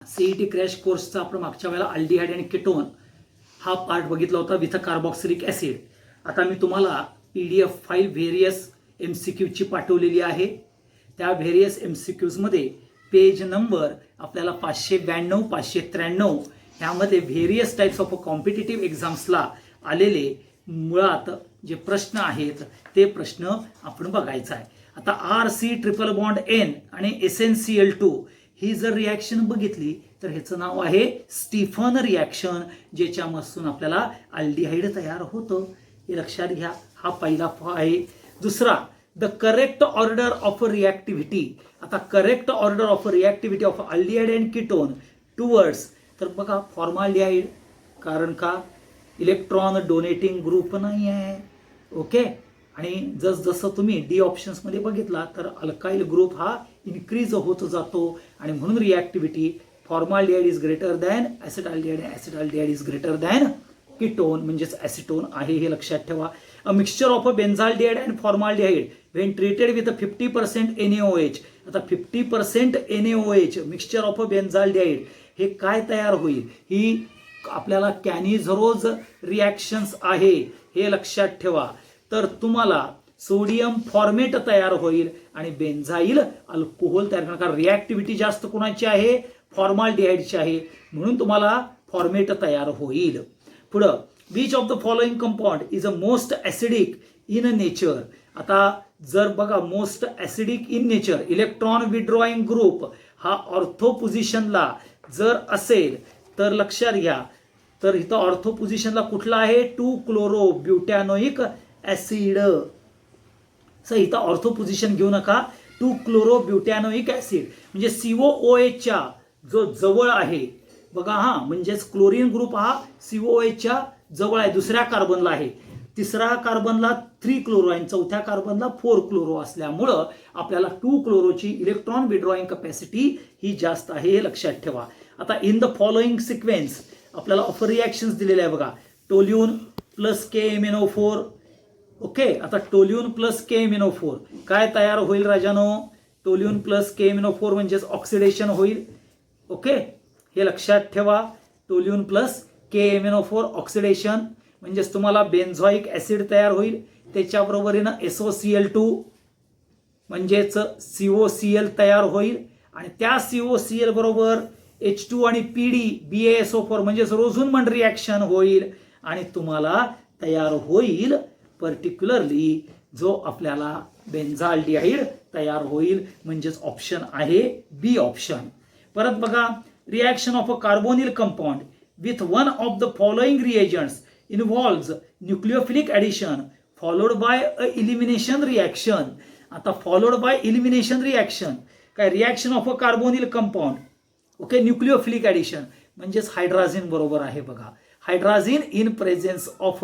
CET crash कोर्सचा आपण मागच्या वेळेला अल्डिहाइड आणि केटोन हा पार्ट बघितला होता विथ कार्बॉक्सिलिक ऍसिड. आता मी तुम्हाला PDF फाईल व्हेरियस MCQची पाठवलेली आहे. त्या व्हेरियस MCQजमध्ये पेज नंबर आपल्याला 592 593 ह्यामध्ये व्हेरियस टाइप्स ऑफ कॉम्पिटिटिव्ह एक्झाम्सला आलेले मुळात जे प्रश्न आहेत ते प्रश्न आपण बघायचा आहे. आता RC ट्रिपल बॉन्ड N आणि SnCl2 ही जर रिॲक्शन बघितली तर ह्याचं नाव आहे स्टीफन रिॲक्शन, ज्याच्यापासून आपल्याला अल्डिहाइड तयार होतं. हे लक्षात घ्या. हा पहिला आहे. दुसरा, the correct order of reactivity. आता correct order of reactivity of aldehyde and ketone towards, तर बघा फॉर्माल्डिहाइड, कारण का इलेक्ट्रॉन डोनेटिंग ग्रुप नाही आहे. ओके. आणि जसजसं तुम्ही डी ऑप्शन्समध्ये बघितला तर अल्काइल ग्रुप हा इन्क्रीज होत जातो आणि म्हणून reactivity formaldehyde is greater than acetaldehyde, acetaldehyde is greater than ketone म्हणजेच ॲसिटोन आहे. हे लक्षात ठेवा. A mixture of a benzaldehyde and formaldehyde when treated with 50% NaOH. आता 50% NaOH mixture of a benzaldehyde हे काय तयार होईल? ही आपल्याला कॅनिझरोज रिॲक्शन्स आहे, हे लक्षात ठेवा. तर तुम्हाला सोडियम फॉर्मेट तयार होईल आणि बेन्झाईल अल्कोहोल तयार करणार. रिॲक्टिव्हिटी जास्त कोणाची आहे? फॉर्माल्डिहाइडची आहे, म्हणून तुम्हाला फॉर्मेट तयार होईल. पुढं, which of the following compound is a most acidic in nature. आता जर बघा most acidic in nature, electron withdrawing group हा ऑर्थो पोझिशनला जर असेल तर लक्षात घ्या, तर इथं ऑर्थो पोझिशनला कुठला आहे? 2 ब्युटॅनोइक ऍसिड. इथं ऑर्थो पोझिशन घेऊ नका. 2 ब्युटॅनोइक ऍसिड म्हणजे COOH च्या जो जवळ आहे बघा. हा म्हणजेच क्लोरीन ग्रुप हा COOH च्या जवळ आहे, दुसऱ्या कार्बनला आहे. तिसऱ्या कार्बनला 3 क्लोरो आणि चौथ्या कार्बनला 4 क्लोरो असल्यामुळं आपल्याला 2 क्लोरोची इलेक्ट्रॉन विड्रॉइंग कॅपॅसिटी ही जास्त आहे, हे लक्षात ठेवा. आता इन द फॉलोइंग सिक्वेन्स आपल्याला ऑफर रिॲक्शन्स दिलेले आहे बघा. Toluene plus KMnO4. ओके. आता टोल्यून प्लस KMnO4 काय तयार होईल राजानो? टोल्यून प्लस KMnO4 म्हणजेच ऑक्सिडेशन होईल. ओके. हे लक्षात ठेवा. टोल्यून प्लस KMnO4 ऑक्सिडेशन म्हणजेच तुम्हाला बेन्झॉइक ऍसिड तयार होईल. त्याच्याबरोबरीनं SOCl2 म्हणजेच COCl तयार होईल आणि त्या COCl बरोबर H2 आणि PD BaSO4 म्हणजेच रोझुनमंड रिॲक्शन होईल आणि तुम्हाला तयार होईल पर्टिक्युलरली जो आपल्याला बेन्झाल्डिहाइड तयार होईल, म्हणजेच ऑप्शन आहे बी ऑप्शन. परत बघा, reaction of a carbonyl compound with one of the following reagents involves nucleophilic addition followed by a elimination reaction. आता फॉलोड बाय इलिमिनेशन रिॲक्शन काय? Reaction of a carbonyl compound. Okay. Nucleophilic addition म्हणजेच हायड्राझिन बरोबर आहे बघा. हायड्राझिन in presence of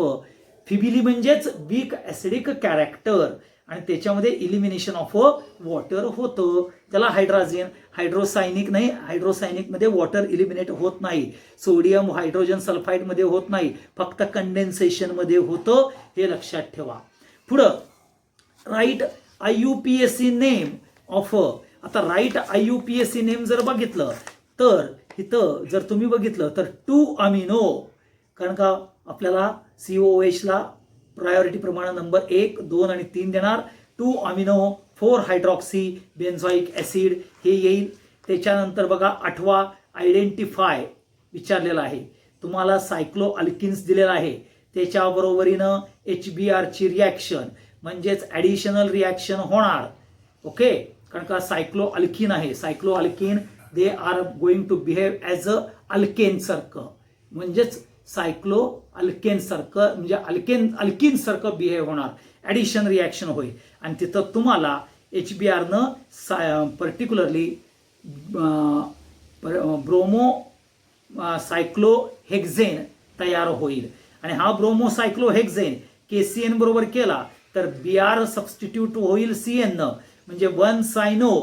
फिबिली म्हणजेच weak acidic character आणि त्याच्यामध्ये elimination of water होतं. त्याला हायड्राझिन. हायड्रोसायनिक नाही, हायड्रोसायनिक मध्ये वॉटर इलिमिनेट होत नाही. सोडियम हायड्रोजन सल्फाइड मध्ये होत नाही, फक्त कंडेन्सेशन मध्ये होतं, हे लक्षात ठेवा. पुढं, राईट IUPAC नेम ऑफ. आता राईट IUPAC नेम जर बघितलं तर इथं जर तुम्ही बघितलं तर 2 अमिनो, कारण का आपल्याला COOH ला प्रायोरिटी प्रमाणे नंबर 1, 2 आणि 3 देणार. 2 अमिनो 4 हायड्रॉक्सी बेन्झॉइक ऍसिड हे येईल. त्याच्यानंतर बघा 8वा आयडेंटिफाय विचारलेला आहे. तुम्हाला सायक्लो अल्किन्स दिलेला आहे. त्याच्याबरोबरीनं HBr ची रिॲक्शन म्हणजेच ॲडिशनल रिॲक्शन होणार. ओके. कारण का सायक्लो अल्किन आहे. Cycloalkene they are going to behave as a alkane सारखं, म्हणजेच सायक्लो अल्केन सारखं म्हणजे अल्किन सारखं बिहेव होणार. ॲडिशन रिॲक्शन होईल आणि तिथं तुम्हाला HBrनं पर्टिक्युलरली ब्रोमो सायक्लोहेक्झेन तयार होईल आणि हा ब्रोमो सायक्लोहेक्झेन KCN बरोबर केला तर Br सबस्टिट्यूट होईल CN म्हणजे 1 सायनो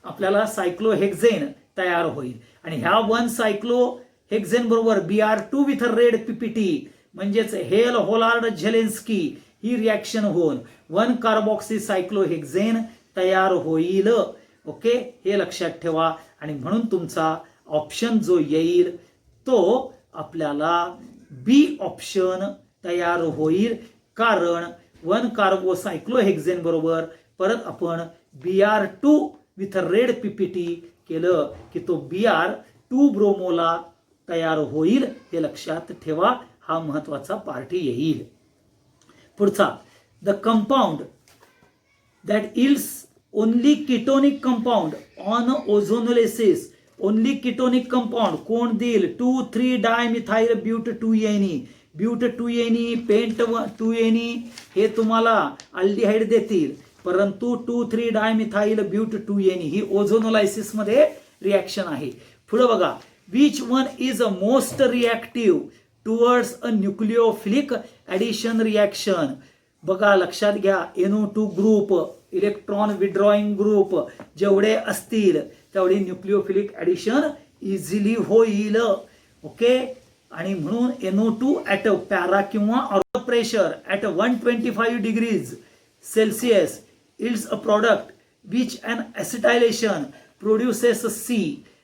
आपल्याला सायक्लोहेक्झेन तयार होईल आणि ह्या 1 सायक्लोहेक्झेन बरोबर Br2 विथ रेड PPT म्हणजेच हेल होलार्ड झेलेन्स्की ही रिॲक्शन होऊन 1 कार्बॉक्सी सायक्लोहेक्झेन तयार होईल. ओके. हे लक्षात ठेवा आणि म्हणून तुमचा ऑप्शन जो येईल तो आपल्याला बी ऑप्शन तयार होईल, कारण 1 कार्बोसायक्लोहेक्झेन बरोबर परत आपण Br2 विथ रेड पीपीटी केलं की तो Br2 ब्रोमोला तयार होईल, हे लक्षात ठेवा. हा महत्वाचा पार्ट येईल. पुढचा, the compound that yields only ketonic compound on ozonolysis. Only ketonic compound कोण देईल? 2,3 dimethyl ब्यूट 2Ne, ब्यूट 2Ne, paint 2Ne हे तुम्हाला अल्डिहाइड देतील, परंतु 2,3 डायमिथाइल ब्यूट 2Ne ही ओझोनोलायसिस मध्ये रिॲक्शन आहे. पुढे बघा, which one is a most reactive towards a nucleophilic addition reaction. बघा लक्षात घ्या, NO2 group, electron withdrawing group जेवढे असतील तेवढे न्यूक्लिओफिलिक ॲडिशन इझिली होईल. ओके, आणि म्हणून NO2 ॲट पॅरा किंवा order pressure at 125 degrees Celsius yields a product which on acetylation produces C.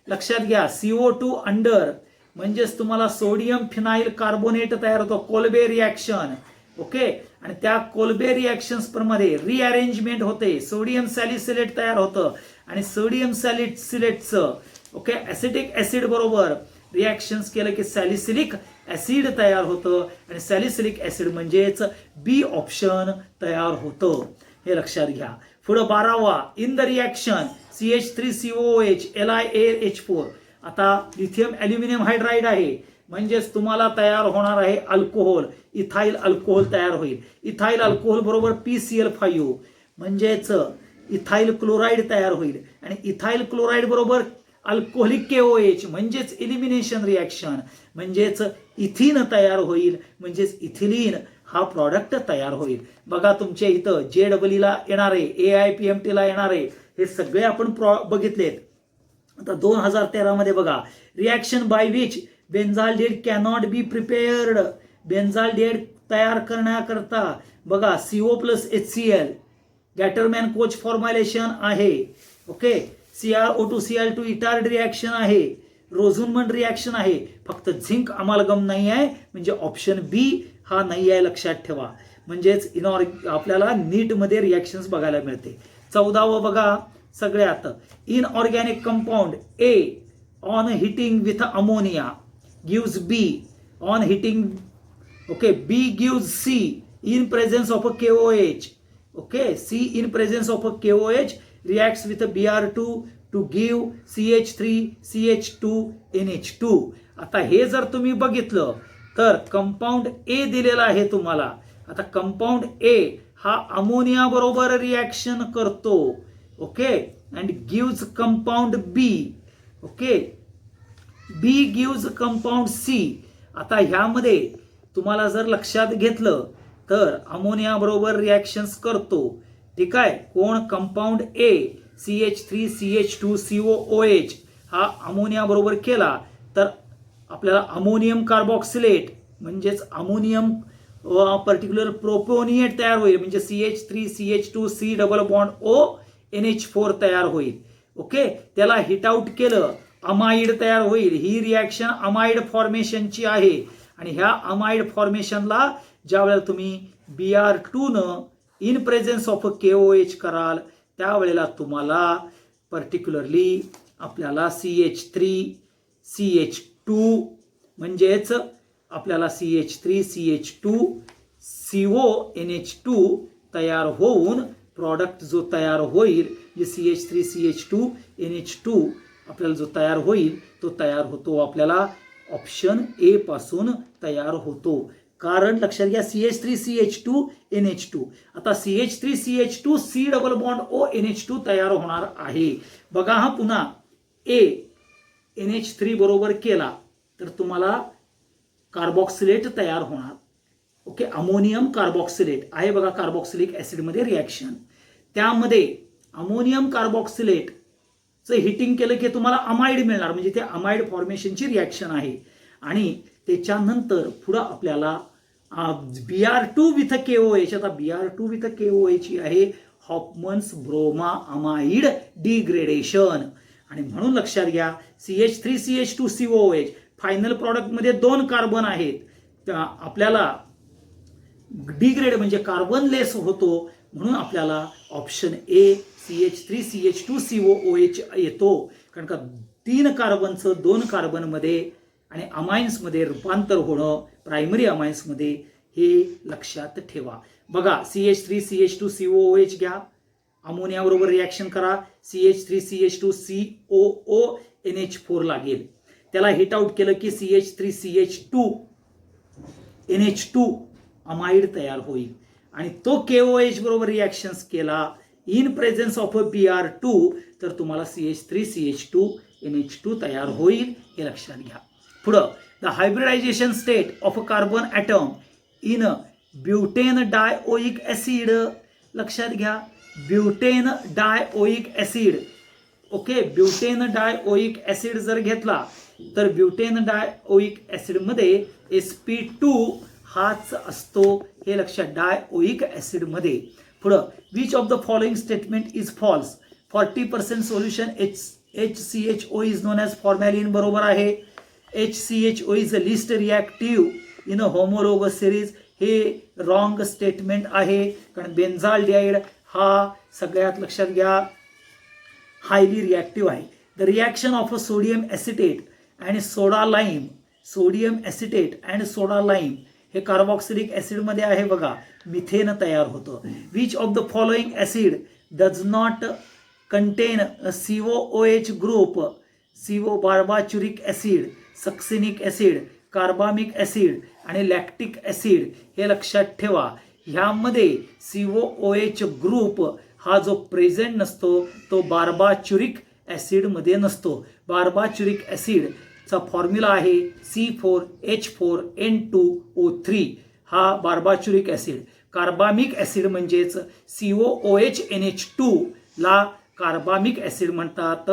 लक्षात घ्या, CO2 अंडर म्हणजेच तुम्हाला सोडियम फिनाइल कार्बोनेट तयार होतो, कोल्बे रिॲक्शन. ओके, आणि त्या कोल्बे रिॲक्शन्स मध्ये रिअरेंजमेंट होते, सोडियम सॅलिसिलेट तयार होतं आणि सोडियम सॅलिसिलेटचं ओके ॲसिटिक ॲसिड बरोबर रिॲक्शन्स केलं की सॅलिसिलिक ॲसिड तयार होतं आणि सॅलिसिलिक ॲसिड म्हणजेच बी ऑप्शन तयार होतं, हे लक्षात घ्या. पुढे 12वा, in the reaction CH3COOH LiAH4. आता लिथियम ॲल्युमिनियम हायड्राइड आहे, म्हणजेच तुम्हाला तयार होणार आहे अल्कोहोल, इथाइल अल्कोहोल तयार होईल. इथाइल अल्कोहोल बरोबर PCl5 म्हणजेच इथाइल क्लोराईड तयार होईल आणि इथाइल क्लोराईड बरोबर अल्कोहोलिक KOH म्हणजेच इलिमिनेशन रिॲक्शन म्हणजेच इथिन तयार होईल, म्हणजेच इथिलीन हा प्रॉडक्ट तयार होईल. बघा तुमच्या इथं JEE येणार आहे, AIPMT ला येणार आहे, हे सगळे आपण बघितलेत. आता 2013 मध्ये बघा, reaction by which benzaldehyde cannot be prepared. Benzaldehyde तयार करण्याकरता बघा CO+HCl गॅटरमॅन कोच फॉर्म्युलेशन आहे. ओके, CrO2Cl2 इटार्ड रिॲक्शन आहे, रोझुनमंड रिॲक्शन आहे, फक्त झिंक अमालगम नाही आहे, म्हणजे ऑप्शन बी हा नाही आहे, लक्षात ठेवा. म्हणजेच आपल्याला नीट मध्ये रिॲक्शन्स बघायला मिळते. 14वं बघा, सगळ्यात inorganic compound A on heating with ammonia gives B on heating. Okay, B gives C in presence of a KOH. Okay, C in presence of a KOH reacts with a Br2 to give CH3CH2NH2. आता हे जर तुम्ही बघितलं तर compound A दिलेला आहे तुम्हाला. आता कंपाऊंड A हा अमोनिया बरोबर रिॲक्शन करतो. Okay, and gives compound B. Okay, B gives compound C. आता ह्यामध्ये तुम्हाला जर लक्षात घेतलं तर अमोनिया बरोबर रिॲक्शन्स करतो, ठीक आहे. कोण? कंपाऊंड A CH3CH2COOH हा अमोनिया बरोबर केला तर आपल्याला अमोनियम कार्बॉक्सिलेट म्हणजेच अमोनियम पर्टिक्युलर प्रोपोनिएट तयार होईल, म्हणजे CH3CH2C डबल बॉन्ड ONH4 तयार होईल. ओके, त्याला हिट आउट केलं, अमाइड तयार होईल. ही रिॲक्शन अमाइड फॉर्मेशनची आहे आणि ह्या अमाइड फॉर्मेशनला ज्या वेळेला तुम्ही Br2 न इन प्रेझेन्स ऑफ KOH कराल त्यावेळेला तुम्हाला पर्टिक्युलरली आपल्याला CH3CH2 म्हणजेच आपल्याला CH3CH2CONH2 तयार होऊन प्रॉडक्ट जो तयार होईल जे CH3CH2NH2 आपल्याला जो तयार होईल तो तयार होतो आपल्याला ऑप्शन ए पासून तयार होतो. कारण लक्षात घ्या CH3CH2NH2. आता CH3CH2C डबल बॉन्ड ONH2 तयार होणार आहे. बघा हा पुन्हा A NH3 बरोबर केला तर तुम्हाला कार्बॉक्सिलेट तयार होणार. ओके, अमोनियम कार्बॉक्सिलेट आहे बघा कार्बॉक्सिलिक ऍसिड मध्ये रिॲक्शन. त्यामध्ये अमोनियम कार्बॉक्सिलेट चं हिटिंग केलं की तुम्हाला अमाइड मिळणार, म्हणजे ते अमाइड फॉर्मेशनची रिॲक्शन आहे. आणि त्याच्यानंतर पुढे आपल्याला Br2 विथ KOH. आता Br2 विथ KOH आहे हॉफमन्स ब्रोमा अमाइड डिग्रेडेशन. आणि म्हणून लक्षात घ्या CH3CH2COOH फायनल प्रॉडक्टमध्ये 2 कार्बन आहेत. आपल्याला डिग्रेड म्हणजे कार्बन लेस होतो, म्हणून आपल्याला ऑप्शन ए CH3CH2COOH येतो. कारण का 3 कार्बनचं 2 कार्बनमध्ये आणि अमाइन्समध्ये रूपांतर होणं प्रायमरी अमाइन्समध्ये, हे लक्षात ठेवा. बघा CH3CH2COOH घ्या, अमोनिया बरोबर रिॲक्शन करा, CH3CH2COONH4 लागेल. त्याला हिट आउट केलं की CH3CH2NH2 अमाइड तयार होईल आणि तो KOH बरोबर रिॲक्शन्स केला in presence of a Br2 तर तुम्हाला CH3CH2NH2 तयार होईल, हे लक्षात घ्या. पुढं the hybridization state of a carbon atom in butane dioic acid. लक्षात घ्या butane dioic acid. Okay, butane dioic acid जर घेतला तर ब्युटेन डायओइक ॲसिडमध्ये sp2 हाच असतो, हे लक्षात. डायओइक ॲसिडमध्ये पुढं which of the following statement is false. 40% solution HCHO is known as formalin. बरोबर आहे. HCHO is a least reactive in a homologous series. हे रॉंग स्टेटमेंट आहे, कारण बेन्झाल्डिहाइड हा सगळ्यात लक्षात घ्या हायली रिॲक्टिव्ह आहे. The reaction of a sodium acetate and soda lime. Sodium acetate and soda lime हे कार्बॉक्सिलिक ॲसिडमध्ये आहे. बघा मिथेन तयार होतं. Which of the following acid does not contain COOH group. CO barbituric acid, succinic acid, carbamic acid आणि lactic acid. हे लक्षात ठेवा. ह्यामध्ये COOH ग्रुप हा जो प्रेझेंट नसतो तो बार्बाच्युरिक ॲसिडमध्ये नसतो. बार्बाच्युरिक ॲसिडचा फॉर्म्युला आहे C4H4N2O3. हा बार्बाच्युरिक ॲसिड. कार्बामिक ॲसिड म्हणजेच COOH NH2 ला कार्बामिक ॲसिड म्हणतात,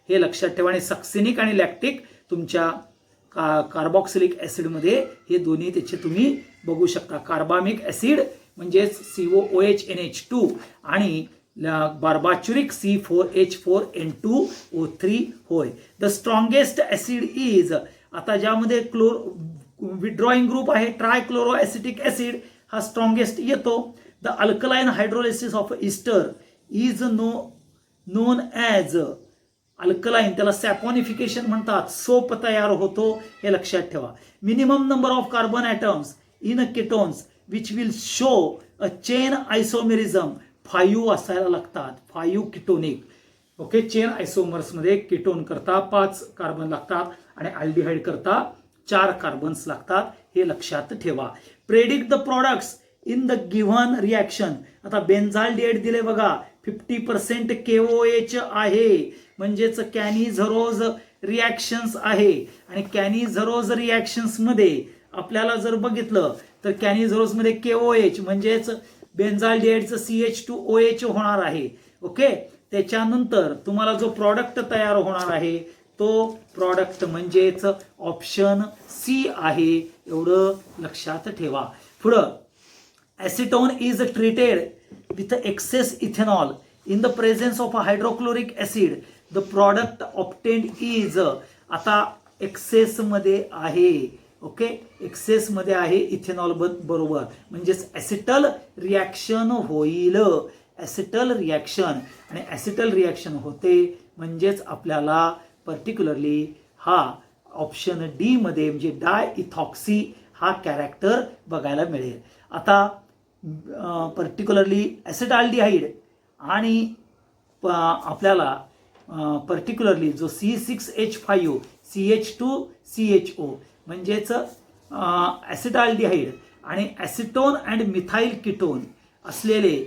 हे लक्षात ठेवा. आणि सक्सिनिक आणि लॅक्टिक तुमच्या कार्बॉक्सिलिक ॲसिडमध्ये हे दोन्ही त्याचे तुम्ही बघू शकता. कार्बामिक ॲसिड म्हणजेच COOH NH2 आणि बार्बाच्युरिक C4H4N2O3 होय. The strongest acid is. आता ज्यामध्ये विड्रॉइंग ग्रुप आहे ट्रायक्लोरो ॲसिटिक ॲसिड हा स्ट्रॉंगेस्ट येतो. The alkaline hydrolysis of ester is known as alkaline. त्याला सॅपॉनिफिकेशन म्हणतात, सोप तयार होतो, हे लक्षात ठेवा. Minimum number of carbon atoms in ketones which will show a chain isomerism 5 असायला लागतात. 5 किटोनिक. ओके, चेन आयसोमर्समध्ये किटोन करता 5 कार्बन लागतात आणि अल्डिहाइड करता 4 कार्बन्स लागतात, हे लक्षात ठेवा. Predict the products in the given reaction. आता बेन्झाल्डिहाइड दिले बघा 50% KOH आहे, म्हणजेच कॅनिझरोज रिॲक्शन्स आहे. आणि कॅनिझरोज रिॲक्शन्समध्ये आपल्याला जर बघितलं तर कॅनिझरोजमध्ये KOH म्हणजेच बेन्झाल्डिहाइडचं CH2OH होणार आहे. ओके, त्याच्यानंतर तुम्हाला जो प्रॉडक्ट तयार होणार आहे तो प्रॉडक्ट म्हणजेच ऑप्शन सी आहे, एवढं लक्षात ठेवा. पुढं acetone is treated with access ethanol in the presence of a hydrochloric acid. The product obtained is. आता एक्सेसमध्ये आहे. ओके, एक्सेसमध्ये आहे इथेनॉल बरोबर, म्हणजेच ॲसिटल रिॲक्शन होईल. ॲसिटल रिॲक्शन आणि ॲसिटल रिॲक्शन होते म्हणजेच आपल्याला पर्टिक्युलरली हा ऑप्शन डी मध्ये म्हणजे डायइथॉक्सी हा कॅरेक्टर बघायला मिळेल. आता पर्टिक्युलरली ॲसिटाल्डिहाइड आणि आपल्याला पर्टिक्युलरली जो C6H5 CH2CHO म्हणजेच ॲसिटाल्डिहाइड आणि ॲसिटोन अँड मिथाइल कीटोन असलेले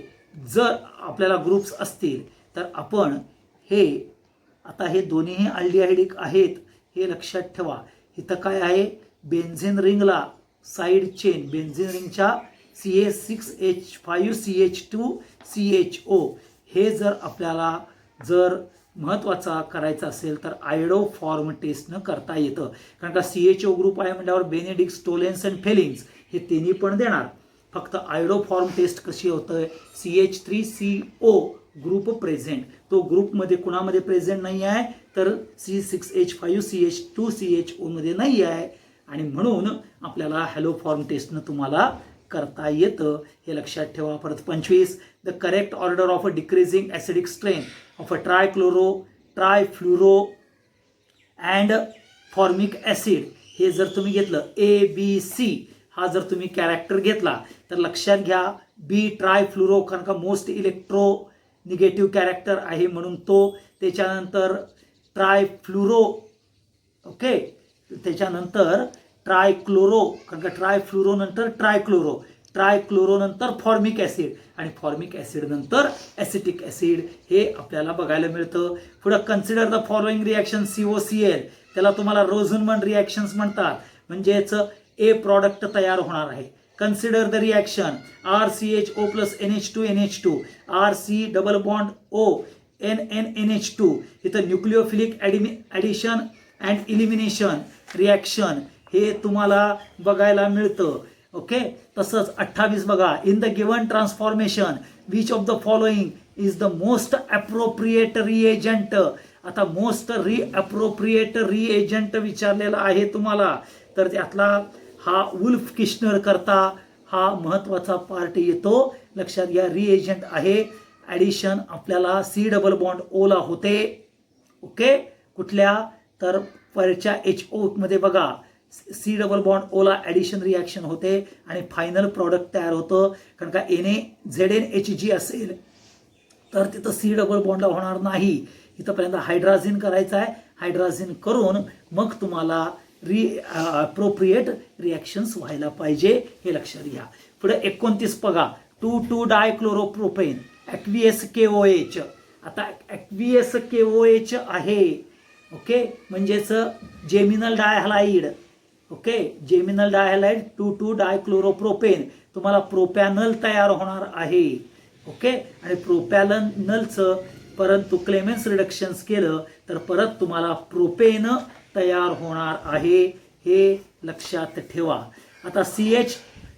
जर आपल्याला ग्रुप्स असतील तर आपण हे आता हे दोन्हीही अल्डिहाइडिक आहेत, हे लक्षात ठेवा. इथं काय आहे बेन्झिन रिंगला साईड चेन बेन्झिन रिंगच्या CH6H5CH2CHO हे जर आपल्याला जर महत्त्वाचा करायचं असेल तर आयडो फॉर्म टेस्टनं करता येतं. कारण का CHO ग्रुप आहे म्हटल्यावर बेनेडिक्ट, स्टोलेन्स अँड फेलिंग्स हे तिन्ही पण देणार. फक्त आयडो फॉर्म टेस्ट कशी होतं CH3CO ग्रुप प्रेझेंट. तो ग्रुपमध्ये कुणामध्ये प्रेझेंट नाही आहे तर C6H5CH2CHO मध्ये नाही आहे आणि म्हणून आपल्याला हॅलो फॉर्म टेस्टनं तुम्हाला करता येतं, हे लक्षात ठेवा. परत 25 the correct order of a decreasing acidic strength of a trichloro trifluoro and formic acid, हे जर तुम्ही घेतलं ABC हा जर तुम्ही कॅरेक्टर घेतला तर लक्षात घ्या बी ट्रायफ्लुरो, कारण का मोस्ट इलेक्ट्रो निगेटिव्ह कॅरेक्टर आहे म्हणून तो. त्याच्यानंतर ट्रायफ्लुरो, ओके, त्याच्यानंतर ट्रायक्लोरो, कारण का ट्रायफ्लुरो नंतर ट्रायक्लोरो नंतर फॉर्मिक ॲसिड आणि फॉर्मिक ॲसिड नंतर ॲसिटिक ॲसिड, हे आपल्याला बघायला मिळतं. पुढं consider the following reaction COCl, त्याला तुम्हाला रोझनमन रिॲक्शन्स म्हणतात, म्हणजेच ए प्रॉडक्ट तयार होणार आहे. Consider the reaction RCHO plus NH2NH2 RC double bond O NNNH2, इथं nucleophilic addition and elimination reaction हे तुम्हाला बघायला मिळतं. ओके, तसंच 28 बघा, in the given transformation which of the following is the most appropriate reagent. आता मोस्ट अप्रोप्रिएट रिएजंट विचारलेला आहे तुम्हाला, तर त्यातला हा वुल्फ किश्नर करता हा महत्वाचा पार्ट येतो. लक्षात घ्या, रिएजंट आहे. ॲडिशन आपल्याला C डबल बॉन्ड ओला होते. ओके, कुठल्या तर परच्या HO मध्ये बघा C डबल बॉन्ड ओला ॲडिशन रिॲक्शन होते आणि फायनल प्रॉडक्ट तयार होतं. कारण का ZnHG असेल तर तिथं C डबल बॉन्डला होणार नाही. इथं पहिल्यांदा हायड्राझिन करायचं आहे, हायड्राझिन करून मग तुम्हाला अप्रोप्रिएट रिॲक्शन्स व्हायला पाहिजे, हे लक्षात घ्या. पुढे 29 बघा, 2,2 डायक्लोरोप्रोपेन ॲक्वियस KOH. आता ॲक्वियस KOH आहे, ओके, म्हणजेच जेमिनल डायहलाइड. ओके, जेमिनल डायहलाइड 2,2 डायक्लोरोप्रोपेन, तुम्हाला प्रोपॅनल तयार होणार आहे. ओके, आणि प्रोपॅनलचं परंतु क्लेमेन्स रिडक्शन्स केलं तर परत तुम्हाला प्रोपेन तयार होणार आहे, हे लक्षात ठेवा. आता CH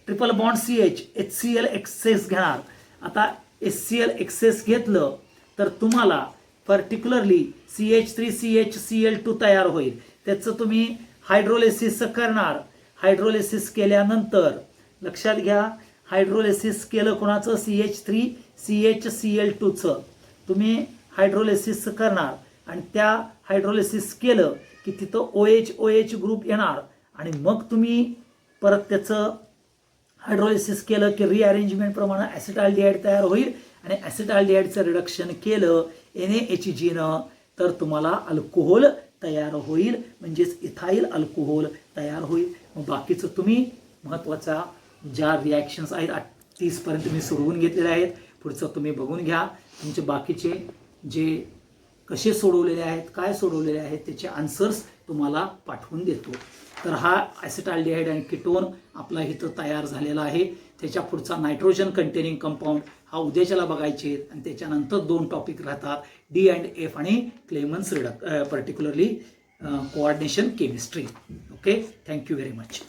triple bond CH HCl excess घेणार. आता HCl एक्सेस घेतलं तर तुम्हाला पर्टिक्युलरली CH3CHCl2 तयार होईल. त्याचं तुम्ही हायड्रोलिसिस करणार. हायड्रोलिसिस केल्यानंतर लक्षात घ्या, हायड्रोलिसिस केलं कोणाचं, CH3CHCl2चं तुम्ही हायड्रोलिसिस करणार आणि त्या हायड्रोलिसिस केलं की तिथं OH ग्रुप येणार आणि मग तुम्ही परत त्याचं हायड्रोलिसिस केलं की रिअरेंजमेंट प्रमाणे ॲसिटाल्डिहाइड तयार होईल आणि ॲसिटाल्डिहाइडचं रिडक्शन केलं NaHGनं तर तुम्हाला अल्कोहोल तयार होईल, म्हणजेच इथाईल अल्कोहोल तयार होईल. मग बाकीचं तुम्ही महत्त्वाचा ज्या रिॲक्शन्स आहेत 30 पर्यंत मी सोडवून घेतलेले आहेत. पुढचं तुम्ही बघून घ्या. तुमचे बाकीचे जे कसे सोडवलेले आहेत, काय सोडवलेले आहेत त्याचे आन्सर्स तुम्हाला पाठवून देतो. तर हा ॲसिटाल्डिहाइड आणि कीटोन आपला इथं तयार झालेला आहे. त्याच्या पुढचा नायट्रोजन कंटेनिंग कंपाऊंड हा उद्याच्याला बघायचे आणि त्याच्यानंतर 2 टॉपिक राहतात, D and F आणि क्लेमन्स particularly coordination chemistry. Okay, thank you very much.